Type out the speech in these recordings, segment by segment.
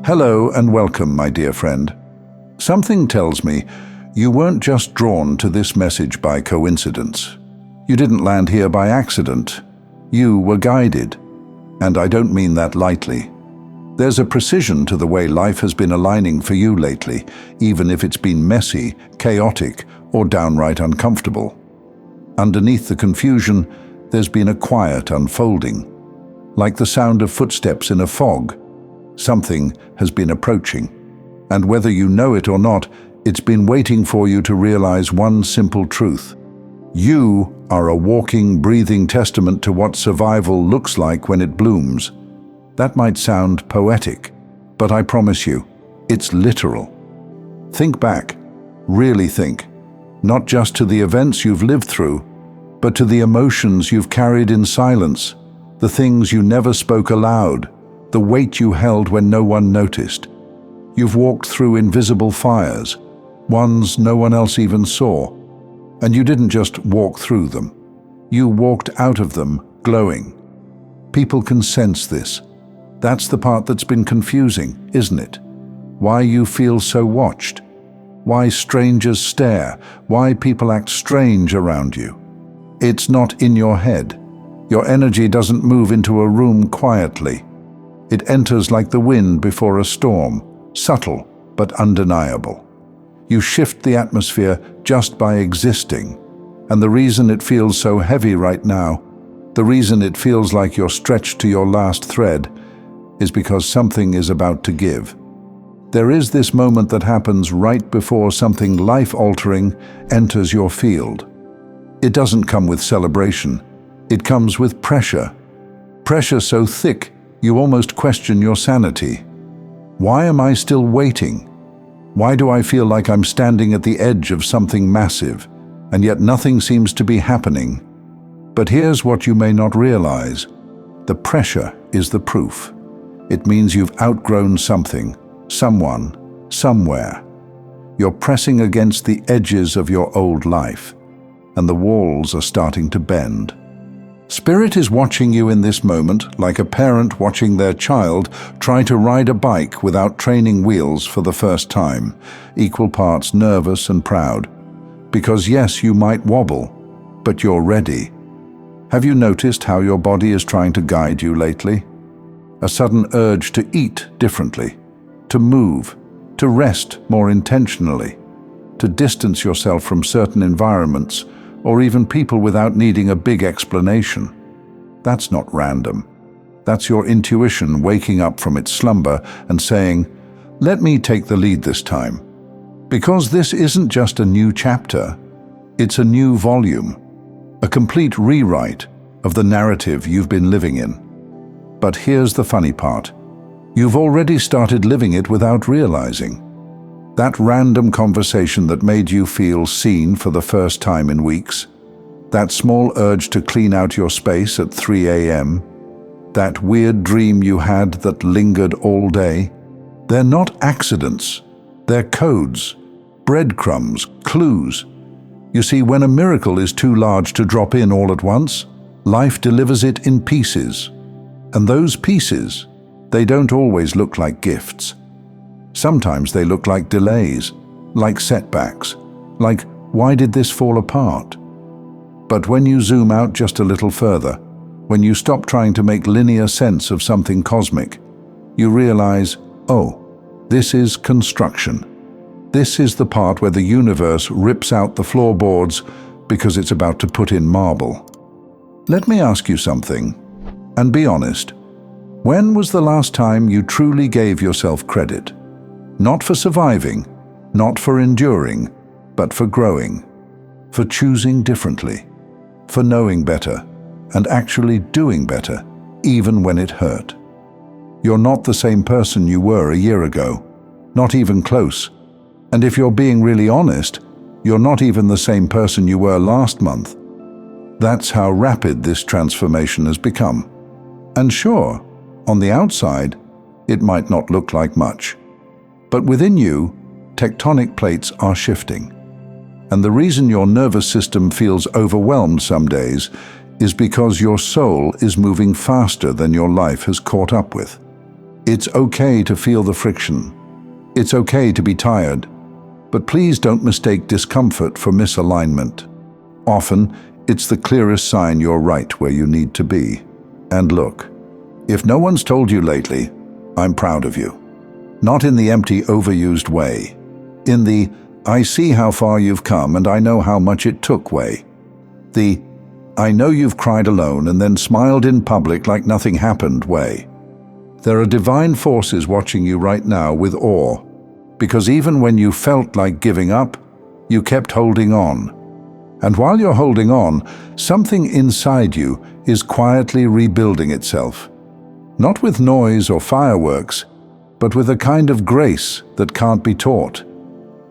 Hello and welcome, my dear friend. Something tells me you weren't just drawn to this message by coincidence. You didn't land here by accident. You were guided. And I don't mean that lightly. There's a precision to the way life has been aligning for you lately, even if it's been messy, chaotic, or downright uncomfortable. Underneath the confusion, there's been a quiet unfolding. Like the sound of footsteps in a fog, something has been approaching. And whether you know it or not, it's been waiting for you to realize one simple truth. You are a walking, breathing testament to what survival looks like when it blooms. That might sound poetic, but I promise you, it's literal. Think back, really think, not just to the events you've lived through, but to the emotions you've carried in silence, the things you never spoke aloud, the weight you held when no one noticed. You've walked through invisible fires, ones no one else even saw, and you didn't just walk through them. You walked out of them glowing. People can sense this. That's the part that's been confusing, isn't it? Why you feel so watched, why strangers stare, why people act strange around you. It's not in your head. Your energy doesn't move into a room quietly. It enters like the wind before a storm, subtle but undeniable. You shift the atmosphere just by existing, and the reason it feels so heavy right now, the reason it feels like you're stretched to your last thread, is because something is about to give. There is this moment that happens right before something life-altering enters your field. It doesn't come with celebration. It comes with pressure. Pressure so thick you almost question your sanity. Why am I still waiting? Why do I feel like I'm standing at the edge of something massive, and yet nothing seems to be happening? But here's what you may not realize. The pressure is the proof. It means you've outgrown something, someone, somewhere. You're pressing against the edges of your old life, and the walls are starting to bend. Spirit is watching you in this moment, like a parent watching their child try to ride a bike without training wheels for the first time, equal parts nervous and proud. Because yes, you might wobble, but you're ready. Have you noticed how your body is trying to guide you lately? A sudden urge to eat differently, to move, to rest more intentionally, to distance yourself from certain environments, or even people without needing a big explanation. That's not random. That's your intuition waking up from its slumber and saying, "Let me take the lead this time." Because this isn't just a new chapter, it's a new volume, a complete rewrite of the narrative you've been living in. But here's the funny part. You've already started living it without realizing. That random conversation that made you feel seen for the first time in weeks, that small urge to clean out your space at 3 a.m., that weird dream you had that lingered all day, they're not accidents, they're codes, breadcrumbs, clues. You see, when a miracle is too large to drop in all at once, life delivers it in pieces. And those pieces, they don't always look like gifts. Sometimes they look like delays, like setbacks, like, why did this fall apart? But when you zoom out just a little further, when you stop trying to make linear sense of something cosmic, you realize, oh, this is construction. This is the part where the universe rips out the floorboards because it's about to put in marble. Let me ask you something, and be honest. When was the last time you truly gave yourself credit? Not for surviving, not for enduring, but for growing, for choosing differently, for knowing better, and actually doing better, even when it hurt. You're not the same person you were a year ago, not even close. And if you're being really honest, you're not even the same person you were last month. That's how rapid this transformation has become. And sure, on the outside, it might not look like much. But within you, tectonic plates are shifting. And the reason your nervous system feels overwhelmed some days is because your soul is moving faster than your life has caught up with. It's okay to feel the friction. It's okay to be tired. But please don't mistake discomfort for misalignment. Often, it's the clearest sign you're right where you need to be. And look, if no one's told you lately, I'm proud of you. Not in the empty, overused way. In the, I see how far you've come and I know how much it took way. The, I know you've cried alone and then smiled in public like nothing happened way. There are divine forces watching you right now with awe, because even when you felt like giving up, you kept holding on. And while you're holding on, something inside you is quietly rebuilding itself. Not with noise or fireworks, but with a kind of grace that can't be taught.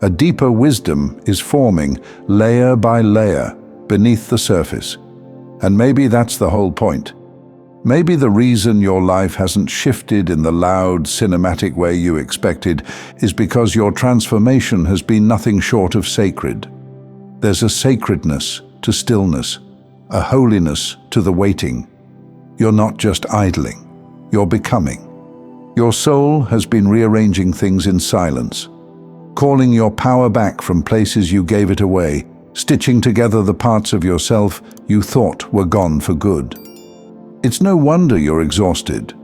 A deeper wisdom is forming layer by layer beneath the surface. And maybe that's the whole point. Maybe the reason your life hasn't shifted in the loud, cinematic way you expected is because your transformation has been nothing short of sacred. There's a sacredness to stillness, a holiness to the waiting. You're not just idling, you're becoming. Your soul has been rearranging things in silence, calling your power back from places you gave it away, stitching together the parts of yourself you thought were gone for good. It's no wonder you're exhausted.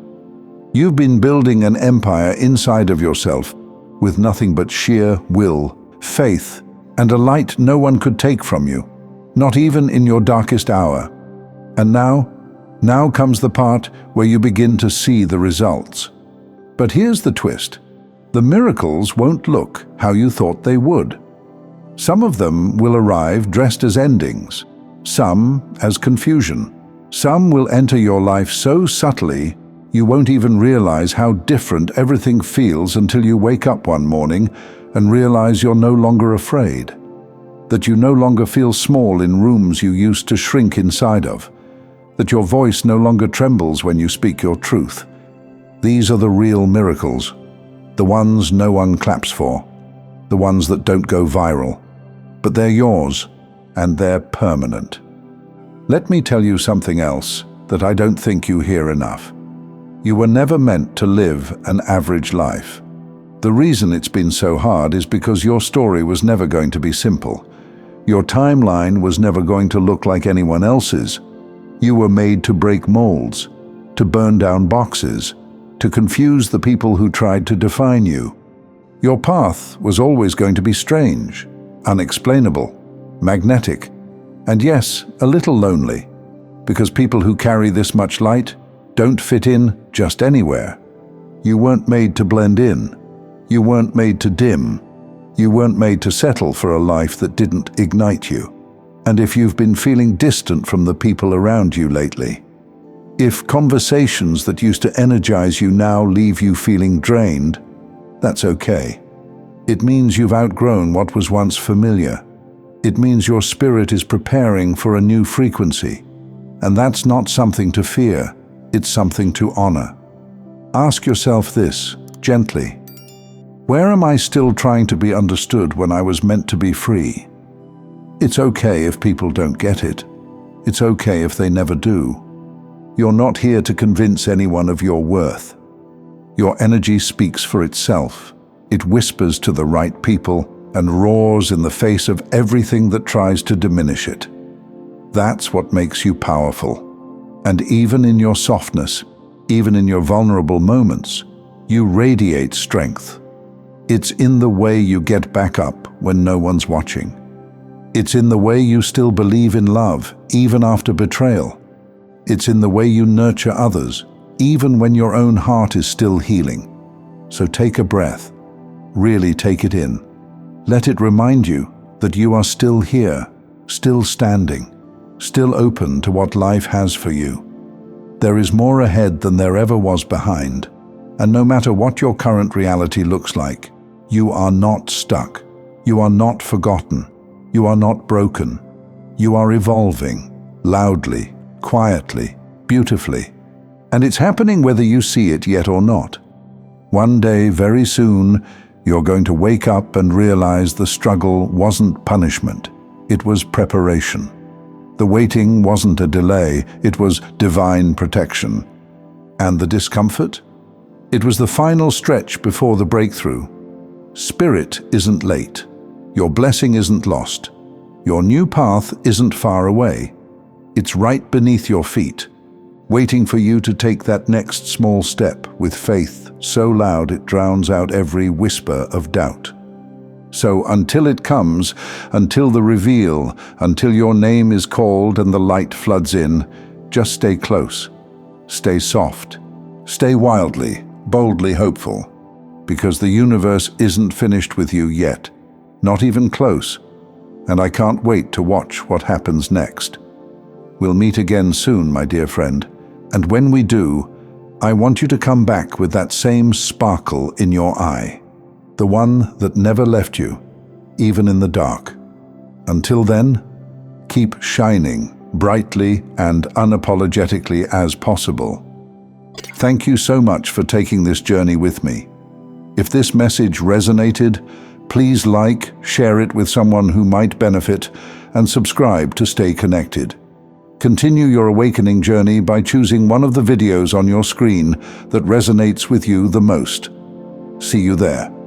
You've been building an empire inside of yourself with nothing but sheer will, faith, and a light no one could take from you, not even in your darkest hour. And now comes the part where you begin to see the results. But here's the twist. The miracles won't look how you thought they would. Some of them will arrive dressed as endings, some as confusion. Some will enter your life so subtly you won't even realize how different everything feels until you wake up one morning and realize you're no longer afraid, that you no longer feel small in rooms you used to shrink inside of, that your voice no longer trembles when you speak your truth. These are the real miracles, the ones no one claps for, the ones that don't go viral, but they're yours and they're permanent. Let me tell you something else that I don't think you hear enough. You were never meant to live an average life. The reason it's been so hard is because your story was never going to be simple. Your timeline was never going to look like anyone else's. You were made to break molds, to burn down boxes, to confuse the people who tried to define you. Your path was always going to be strange, unexplainable, magnetic, and yes, a little lonely, because people who carry this much light don't fit in just anywhere. You weren't made to blend in. You weren't made to dim. You weren't made to settle for a life that didn't ignite you. And if you've been feeling distant from the people around you lately, if conversations that used to energize you now leave you feeling drained, that's okay. It means you've outgrown what was once familiar. It means your spirit is preparing for a new frequency. And that's not something to fear, it's something to honor. Ask yourself this, gently. Where am I still trying to be understood when I was meant to be free? It's okay if people don't get it. It's okay if they never do. You're not here to convince anyone of your worth. Your energy speaks for itself. It whispers to the right people and roars in the face of everything that tries to diminish it. That's what makes you powerful. And even in your softness, even in your vulnerable moments, you radiate strength. It's in the way you get back up when no one's watching. It's in the way you still believe in love, even after betrayal. It's in the way you nurture others, even when your own heart is still healing. So take a breath. Really take it in. Let it remind you that you are still here, still standing, still open to what life has for you. There is more ahead than there ever was behind, and no matter what your current reality looks like, you are not stuck. You are not forgotten. You are not broken. You are evolving, loudly, quietly, beautifully. And it's happening whether you see it yet or not. One day, very soon, you're going to wake up and realize the struggle wasn't punishment, it was preparation. The waiting wasn't a delay, it was divine protection. And the discomfort? It was the final stretch before the breakthrough. Spirit isn't late. Your blessing isn't lost. Your new path isn't far away. It's right beneath your feet, waiting for you to take that next small step with faith so loud it drowns out every whisper of doubt. So until it comes, until the reveal, until your name is called and the light floods in, just stay close, stay soft, stay wildly, boldly hopeful, because the universe isn't finished with you yet, not even close, and I can't wait to watch what happens next. We'll meet again soon, my dear friend, and when we do, I want you to come back with that same sparkle in your eye, the one that never left you, even in the dark. Until then, keep shining brightly and unapologetically as possible. Thank you so much for taking this journey with me. If this message resonated, please like, share it with someone who might benefit, and subscribe to stay connected. Continue your awakening journey by choosing one of the videos on your screen that resonates with you the most. See you there.